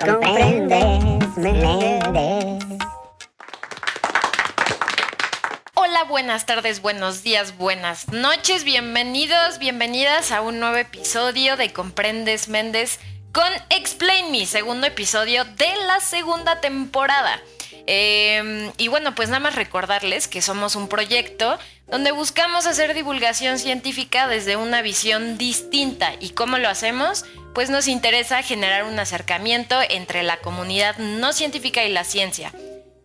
comprendes, Méndez. Hola, buenas tardes, buenos días, buenas noches, bienvenidos, bienvenidas a un nuevo episodio de Comprendes Méndez con Explain Me, segundo episodio de la segunda temporada. Y bueno, pues nada más recordarles que somos un proyecto donde buscamos hacer divulgación científica desde una visión distinta. ¿Y cómo lo hacemos? Pues nos interesa generar un acercamiento entre la comunidad no científica y la ciencia,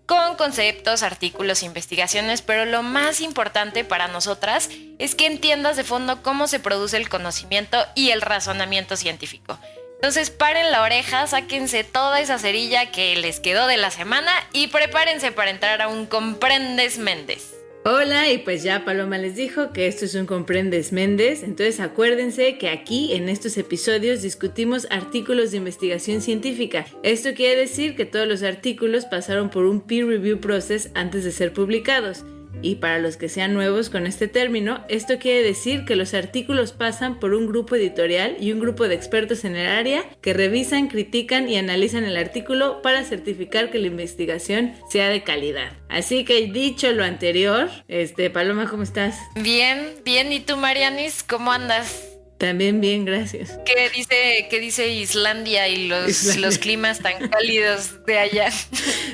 con conceptos, artículos, investigaciones, pero lo más importante para nosotras es que entiendas de fondo cómo se produce el conocimiento y el razonamiento científico. Entonces paren la oreja, sáquense toda esa cerilla que les quedó de la semana y prepárense para entrar a un Comprendes Méndez. Hola, y pues ya Paloma les dijo que esto es un Comprendes Méndez, entonces acuérdense que aquí en estos episodios discutimos artículos de investigación científica. Esto quiere decir que todos los artículos pasaron por un peer review process antes de ser publicados. Y para los que sean nuevos con este término, esto quiere decir que los artículos pasan por un grupo editorial y un grupo de expertos en el área que revisan, critican y analizan el artículo para certificar que la investigación sea de calidad. Así que dicho lo anterior, Paloma, ¿cómo estás? Bien, bien. ¿Y tú, Marianis, cómo andas? También bien, gracias. ¿Qué dice Islandia y los climas tan cálidos de allá?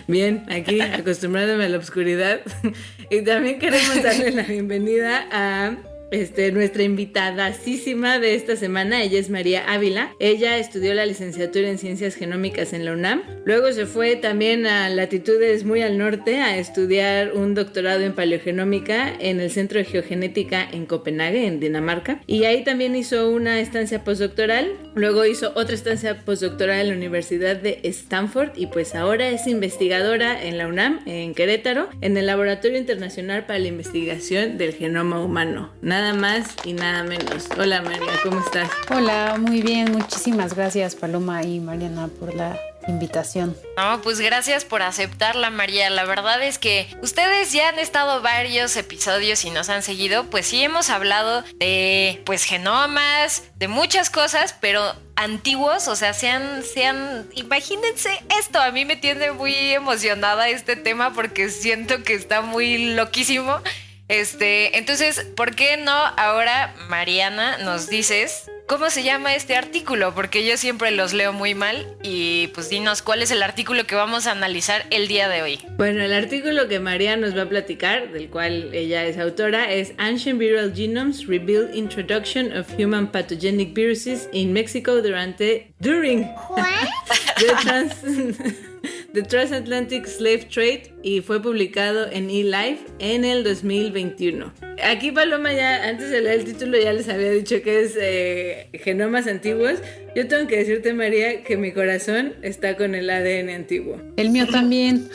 Bien, aquí acostumbrándome a la oscuridad. Y también queremos darle la bienvenida a nuestra invitadasísima de esta semana. Ella es María Ávila. Ella estudió la licenciatura en Ciencias Genómicas en la UNAM. Luego se fue también a latitudes muy al norte a estudiar un doctorado en paleogenómica en el Centro de Geogenética en Copenhague, en Dinamarca. Y ahí también hizo una estancia postdoctoral. Luego hizo otra estancia postdoctoral en la Universidad de Stanford y pues ahora es investigadora en la UNAM, en Querétaro, en el Laboratorio Internacional para la Investigación del Genoma Humano. Nada más y nada menos. Hola María, ¿cómo estás? Hola, muy bien. Muchísimas gracias Paloma y Mariana por la invitación. No, pues gracias por aceptarla, María. La verdad es que ustedes ya han estado varios episodios y nos han seguido. Pues sí hemos hablado de genomas, de muchas cosas, pero antiguos, o sea, imagínense esto. A mí me tiene muy emocionada este tema porque siento que está muy loquísimo. Entonces, ¿por qué no ahora, Mariana, nos dices cómo se llama este artículo? Porque yo siempre los leo muy mal y pues dinos cuál es el artículo que vamos a analizar el día de hoy. Bueno, el artículo que María nos va a platicar, del cual ella es autora, es Ancient Viral Genomes Reveal Introduction of Human Pathogenic Viruses in Mexico during The Transatlantic Slave Trade, y fue publicado en eLife en el 2021. Aquí Paloma ya, antes de leer el título, ya les había dicho que es genomas antiguos. Yo tengo que decirte, María, que mi corazón está con el ADN antiguo. El mío también.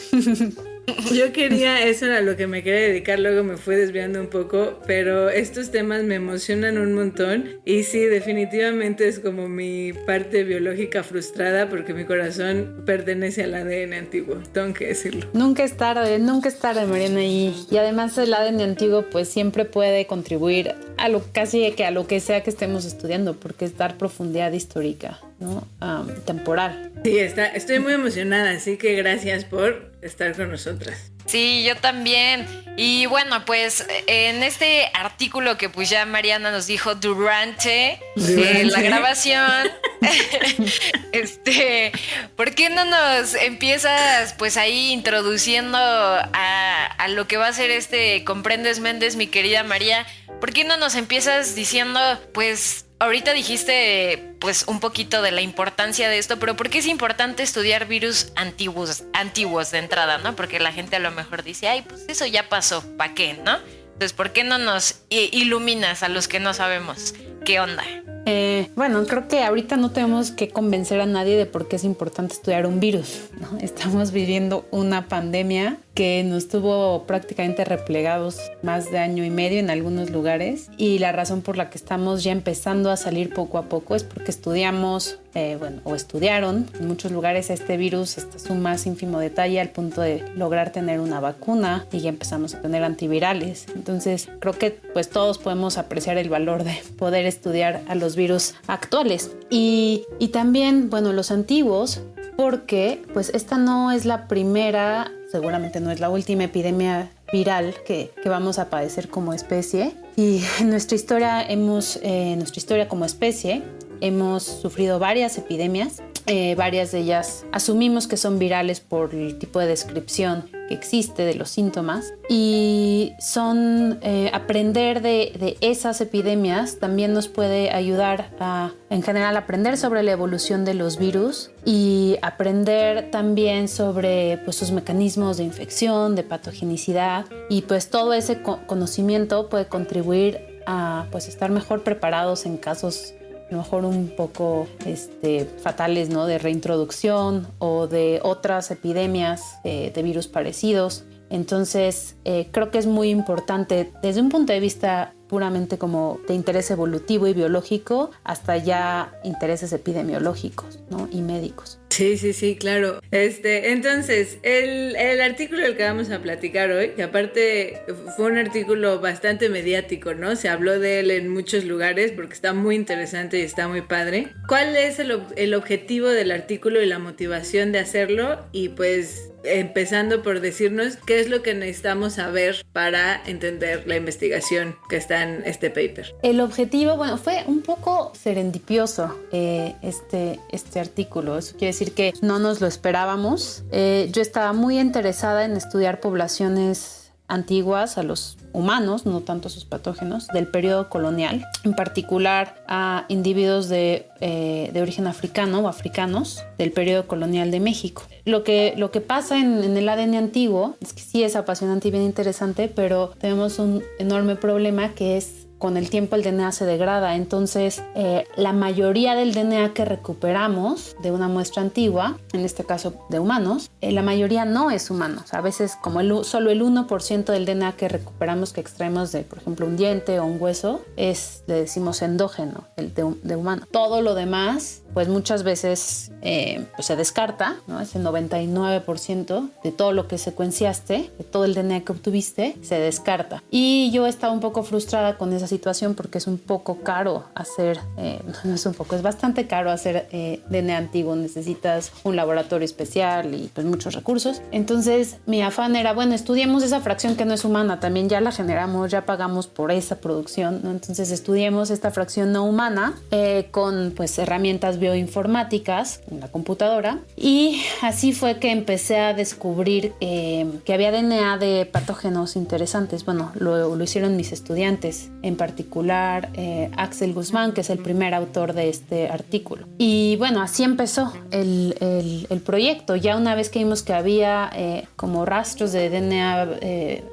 Yo quería, eso era lo que me quería dedicar, luego me fui desviando un poco, pero estos temas me emocionan un montón y sí, definitivamente es como mi parte biológica frustrada porque mi corazón pertenece al ADN antiguo, tengo que decirlo. Nunca es tarde, Mariana, y además el ADN antiguo pues siempre puede contribuir a lo que sea que estemos estudiando, porque es dar profundidad histórica, ¿no? Temporal. Sí, estoy muy emocionada, así que gracias por estar con nosotras. Sí, yo también. Y bueno, pues en este artículo que pues ya Mariana nos dijo durante la grabación, ¿por qué no nos empiezas pues ahí introduciendo a lo que va a ser Comprendes Méndez, mi querida María? ¿Por qué no nos empiezas diciendo, pues ahorita dijiste pues un poquito de la importancia de esto, pero ¿por qué es importante estudiar virus antiguos de entrada, no? Porque la gente a lo mejor dice, ay, pues eso ya pasó, ¿para qué, no? Entonces, ¿por qué no nos iluminas a los que no sabemos qué onda? Bueno, creo que ahorita no tenemos que convencer a nadie de por qué es importante estudiar un virus, ¿no? Estamos viviendo una pandemia que nos tuvo prácticamente replegados más de año y medio en algunos lugares, y la razón por la que estamos ya empezando a salir poco a poco es porque estudiamos, o estudiaron en muchos lugares este virus hasta su más ínfimo detalle al punto de lograr tener una vacuna, y ya empezamos a tener antivirales. Entonces creo que pues todos podemos apreciar el valor de poder estudiar a los virus actuales y también, bueno, los antiguos, porque pues esta no es la primera, seguramente no es la última epidemia viral que vamos a padecer como especie. Y en nuestra historia como especie hemos sufrido varias epidemias. Varias de ellas asumimos que son virales por el tipo de descripción que existe de los síntomas, y aprender de esas epidemias también nos puede ayudar a, en general, aprender sobre la evolución de los virus y aprender también sobre pues, sus mecanismos de infección, de patogenicidad, y pues todo ese conocimiento puede contribuir a pues, estar mejor preparados en casos a lo mejor un poco fatales, ¿no? De reintroducción o de otras epidemias de virus parecidos. Entonces, creo que es muy importante desde un punto de vista puramente como de interés evolutivo y biológico hasta ya intereses epidemiológicos, ¿no? Y médicos. Sí, claro. Entonces, el artículo del que vamos a platicar hoy, que aparte fue un artículo bastante mediático, ¿no? Se habló de él en muchos lugares porque está muy interesante y está muy padre. ¿Cuál es el objetivo del artículo y la motivación de hacerlo? Y pues, empezando por decirnos qué es lo que necesitamos saber para entender la investigación que está en este paper. El objetivo, bueno, fue un poco serendipioso este artículo. Eso quiere decir que no nos lo esperábamos. Yo estaba muy interesada en estudiar poblaciones antiguas a los humanos, no tanto sus patógenos, del periodo colonial, en particular a individuos de origen africano o africanos del periodo colonial de México. Lo que pasa en el ADN antiguo es que sí es apasionante y bien interesante, pero tenemos un enorme problema que es con el tiempo el DNA se degrada. Entonces, la mayoría del DNA que recuperamos de una muestra antigua, en este caso de humanos, la mayoría no es humano. O sea, a veces como solo el 1% del DNA que recuperamos, que extraemos de, por ejemplo, un diente o un hueso, le decimos endógeno, el de humano. Todo lo demás, pues muchas veces pues se descarta, ¿no? Ese 99% de todo lo que secuenciaste, de todo el DNA que obtuviste, se descarta. Y yo estaba un poco frustrada con esa situación porque es un poco caro hacer, no es un poco, es bastante caro hacer DNA antiguo. Necesitas un laboratorio especial y pues muchos recursos. Entonces mi afán era, bueno, estudiemos esa fracción que no es humana, también ya la generamos, ya pagamos por esa producción, ¿no? Entonces estudiemos esta fracción no humana con pues herramientas bioinformáticas en la computadora, y así fue que empecé a descubrir que había DNA de patógenos interesantes. Bueno, lo hicieron mis estudiantes, en particular Axel Guzmán, que es el primer autor de este artículo. Y bueno, así empezó el proyecto. Ya una vez que vimos que había como rastros de DNA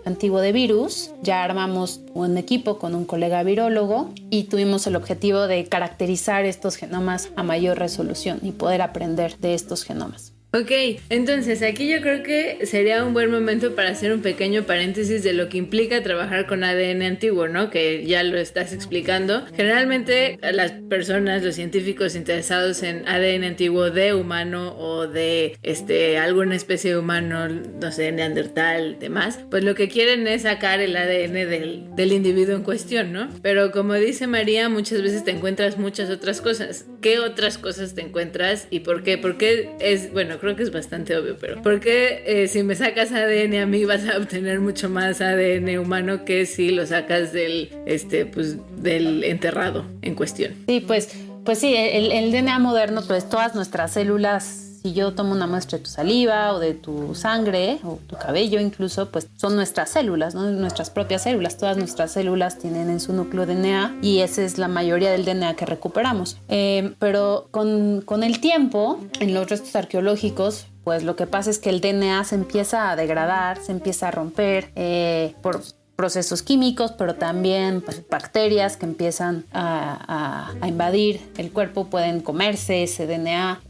antiguo de virus, ya armamos un equipo con un colega virólogo y tuvimos el objetivo de caracterizar estos genomas a mayor resolución y poder aprender de estos genomas. Ok, entonces aquí yo creo que sería un buen momento para hacer un pequeño paréntesis de lo que implica trabajar con ADN antiguo, ¿no? Que ya lo estás explicando. Generalmente las personas, los científicos interesados en ADN antiguo de humano o de alguna especie de humano, no sé, neandertal, demás, pues lo que quieren es sacar el ADN del individuo en cuestión, ¿no? Pero como dice María, muchas veces te encuentras muchas otras cosas. ¿Qué otras cosas te encuentras y por qué? Porque creo que es bastante obvio, pero ¿por qué si me sacas ADN a mí vas a obtener mucho más ADN humano que si lo sacas del enterrado en cuestión? Sí, pues sí, el DNA moderno, pues todas nuestras células, si yo tomo una muestra de tu saliva o de tu sangre o tu cabello incluso, pues son nuestras células, ¿no? Nuestras propias células. Todas nuestras células tienen en su núcleo DNA y esa es la mayoría del DNA que recuperamos. Pero con el tiempo, en los restos arqueológicos, pues lo que pasa es que el DNA se empieza a degradar, se empieza a romper por procesos químicos, pero también pues, bacterias que empiezan a invadir el cuerpo, pueden comerse ese DNA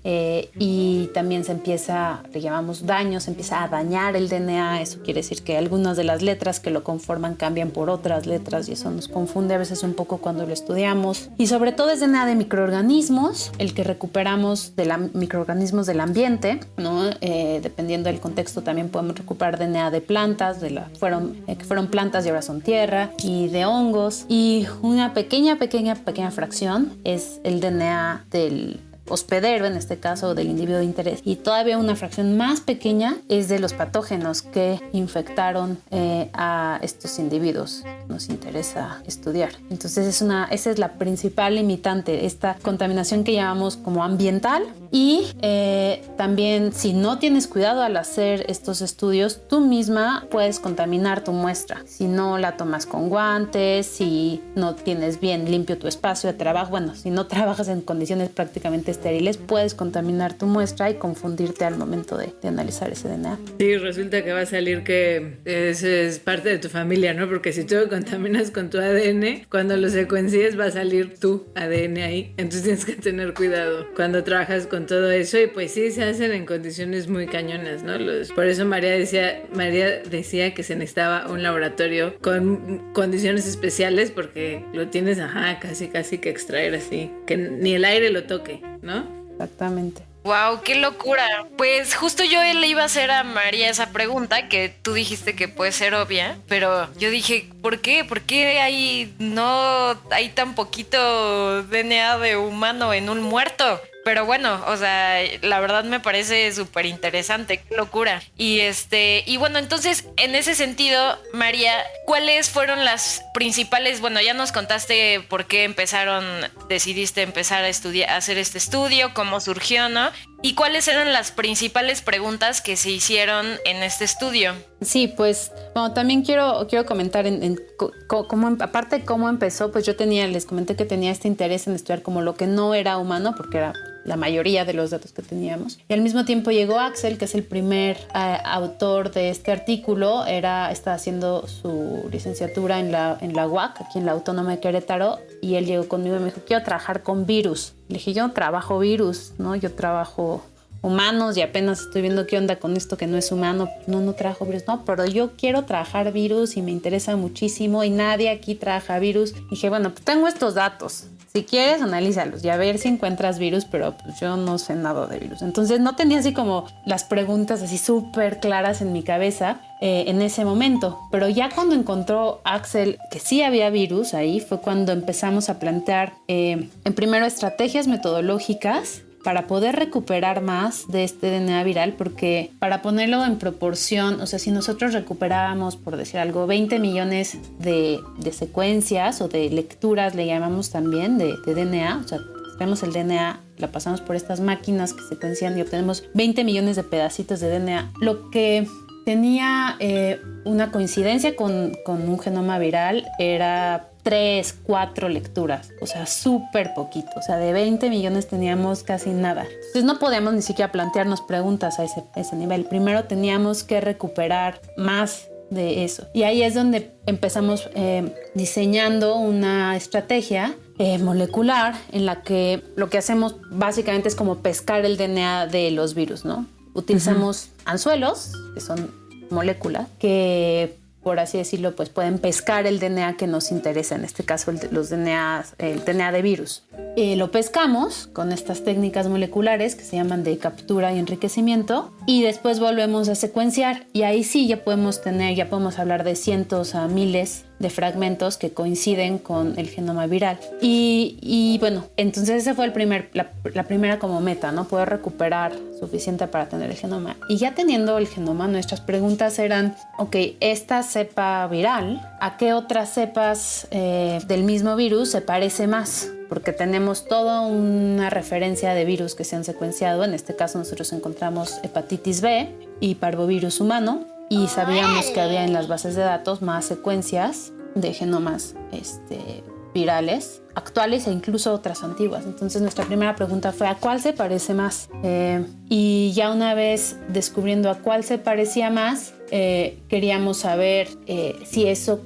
y también le llamamos daño, se empieza a dañar el DNA. Eso quiere decir que algunas de las letras que lo conforman cambian por otras letras y eso nos confunde a veces un poco cuando lo estudiamos. Y sobre todo es DNA de microorganismos, el que recuperamos de microorganismos del ambiente, ¿no? Dependiendo del contexto también podemos recuperar DNA de plantas, que fueron plantas y ahora son tierra, y de hongos, y una pequeña fracción es el DNA hospedero, en este caso del individuo de interés, y todavía una fracción más pequeña es de los patógenos que infectaron a estos individuos que nos interesa estudiar. Entonces esa es la principal limitante, esta contaminación que llamamos como ambiental. Y también, si no tienes cuidado al hacer estos estudios, tú misma puedes contaminar tu muestra. Si no la tomas con guantes, si no tienes bien limpio tu espacio de trabajo, bueno, si no trabajas en condiciones prácticamente estériles, puedes contaminar tu muestra y confundirte al momento de analizar ese DNA. Sí, resulta que va a salir que es parte de tu familia, ¿no? Porque si tú lo contaminas con tu ADN, cuando lo secuencies va a salir tu ADN ahí. Entonces tienes que tener cuidado cuando trabajas con todo eso, y pues sí, se hacen en condiciones muy cañonas, ¿no? Por eso María decía que se necesitaba un laboratorio con condiciones especiales, porque lo tienes, casi que extraer así, que ni el aire lo toque, ¿no? Exactamente. Wow, qué locura. Pues justo yo le iba a hacer a María esa pregunta que tú dijiste que puede ser obvia, pero yo dije, ¿por qué? ¿Por qué hay tan poquito DNA de humano en un muerto? Pero bueno, o sea, la verdad me parece súper interesante, qué locura. Y bueno, entonces, en ese sentido, María, ¿cuáles fueron las principales? Bueno, ya nos contaste por qué decidiste empezar a hacer este estudio, cómo surgió, ¿no? ¿Y cuáles eran las principales preguntas que se hicieron en este estudio? Sí, pues, bueno, también quiero comentar aparte de cómo empezó, pues les comenté que tenía este interés en estudiar como lo que no era humano, porque era la mayoría de los datos que teníamos. Y al mismo tiempo llegó Axel, que es el primer autor de este artículo. Está haciendo su licenciatura en la UAC, aquí en la Autónoma de Querétaro, y él llegó conmigo y me dijo, quiero trabajar con virus. Le dije, yo no trabajo virus, ¿no? Yo trabajo humanos y apenas estoy viendo qué onda con esto que no es humano. No trabajo virus, no, pero yo quiero trabajar virus y me interesa muchísimo y nadie aquí trabaja virus. Dije, bueno, pues tengo estos datos. Si quieres, analízalos y a ver si encuentras virus, pero pues yo no sé nada de virus. Entonces no tenía así como las preguntas así súper claras en mi cabeza en ese momento. Pero ya cuando encontró Axel que sí había virus, ahí fue cuando empezamos a plantear en primero estrategias metodológicas para poder recuperar más de este DNA viral, porque para ponerlo en proporción, o sea, si nosotros recuperábamos, por decir algo, 20 millones de secuencias o de lecturas, le llamamos también, de DNA, o sea, tenemos el DNA, la pasamos por estas máquinas que secuencian y obtenemos 20 millones de pedacitos de DNA, lo que tenía una coincidencia con un genoma viral era 3, 4 lecturas, o sea, súper poquito, o sea, de 20 millones teníamos casi nada. Entonces no podíamos ni siquiera plantearnos preguntas a ese nivel. Primero teníamos que recuperar más de eso. Y ahí es donde empezamos diseñando una estrategia molecular en la que lo que hacemos básicamente es como pescar el DNA de los virus, ¿no? Utilizamos anzuelos, que son moléculas, que por así decirlo, pues pueden pescar el DNA que nos interesa, en este caso el DNA de virus. Lo pescamos con estas técnicas moleculares que se llaman de captura y enriquecimiento y después volvemos a secuenciar y ahí sí ya podemos hablar de cientos a miles de fragmentos que coinciden con el genoma viral. Y bueno, entonces ese fue la primera como meta, ¿no? Poder recuperar suficiente para tener el genoma. Y ya teniendo el genoma, nuestras preguntas eran, ok, esta cepa viral, ¿a qué otras cepas del mismo virus se parece más? Porque tenemos toda una referencia de virus que se han secuenciado. En este caso nosotros encontramos hepatitis B y parvovirus humano. Y sabíamos que había en las bases de datos más secuencias de genomas virales actuales e incluso otras antiguas. Entonces nuestra primera pregunta fue ¿a cuál se parece más? Y ya una vez descubriendo a cuál se parecía más, queríamos saber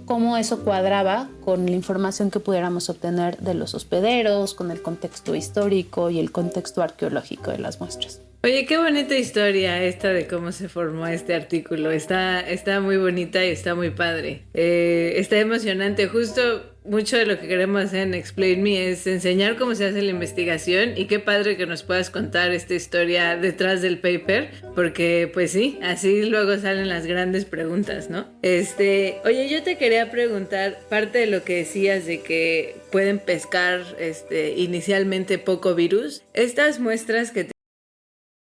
cómo eso cuadraba con la información que pudiéramos obtener de los hospederos, con el contexto histórico y el contexto arqueológico de las muestras. Oye, qué bonita historia esta de cómo se formó este artículo. Está muy bonita y está muy padre. Está emocionante. Justo mucho de lo que queremos hacer en Explain Explain Me es enseñar cómo se hace la investigación, y qué padre que nos puedas contar esta historia detrás del paper, porque pues sí, así luego salen las grandes preguntas, ¿no? Oye, yo te quería preguntar, parte de lo que decías de que pueden pescar inicialmente poco virus, estas muestras que